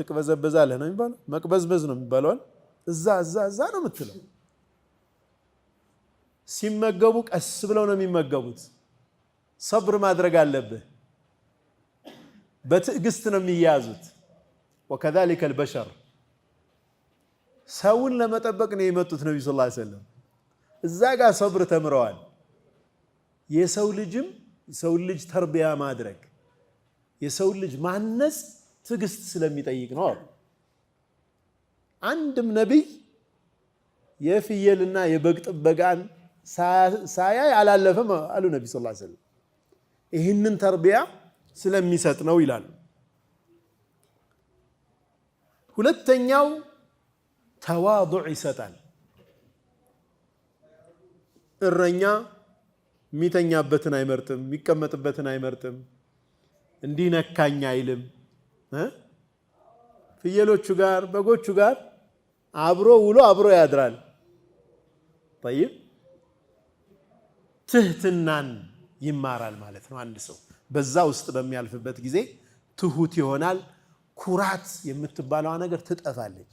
ትቅበዘበዛለህ ነው የሚባለው መቅበዝበዝ ነው የሚባለው እዛ ነው የምትለው ሲመገቡ ቀስ ብለው ነው የሚመገቡት ሰብር ማድረግ አለብህ በትዕግስት ነው የሚያዙት وكذلك البشر ሰውን ለመጠበቅ ነው የመጡት ነብዩ ሰለላሁ ዐለይሂ ወሰለም እዛ ጋር ሰብር ተምረዋል የሰው ልጅ ተርቢያ ማድረግ የሰው ልጅ ማነጽ ትዕግስት ስለሚጠይቅ ነው አንድም ነብይ የፍየልና የበግ ጥበቃን ሳያይ አላለፈም አሉ ነብዩ ሰለላሁ ዐለይሂ ወሰለም ይህንን ተርቢያ ስለሚሰጥ ነው ይላል ሁለተኛው ተዋዱዕ ይሰጣል እረኛ ሚተኛበትን አይመርጥም ሚቀመጥበትን አይመርጥም እንዲነካኝ አይልም ፍየሎቹ ጋር በጎቹ ጋር አብሮ ውሎ አብሮ ያድራል طيب ትህትናን ይማራል ማለት ነው አንድ ሰው በዛ ውስጥ በሚያልፍበት ጊዜ ትሁት ይሆናል ኩራት የምትባለው ነገር ትጠፋለች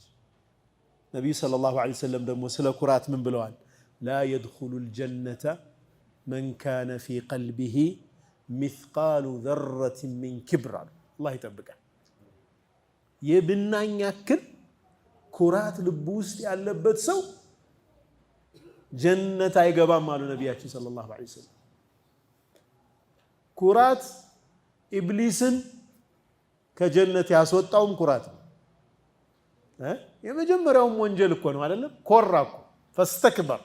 ነብዩ ሰለላሁ ዐለይሂ ወሰለም ደግሞ ስለ ኩራት ምን ብለዋል لا يدخل الجنة من كان في قلبه مثقال ذرة من كبر الله يطبقه የብናኝ ያክል ኩራት ልብ ውስጥ ያለበት ሰው ጀነት አይገባም አሉ ነብያችን ሰለላሁ ዐለይሂ ወሰለም ኩራት ኢብሊስን ከጀነት ያስወጣውም ኩራት ነው የመጀመሪያው ወንጀል እኮ ነው አይደለም ኮራኩ ፈስተክበር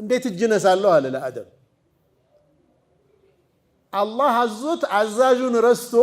እንዴት እጅነሳለሁ አለ ለአደም አላህ አዞት አዛዡን ረስቶ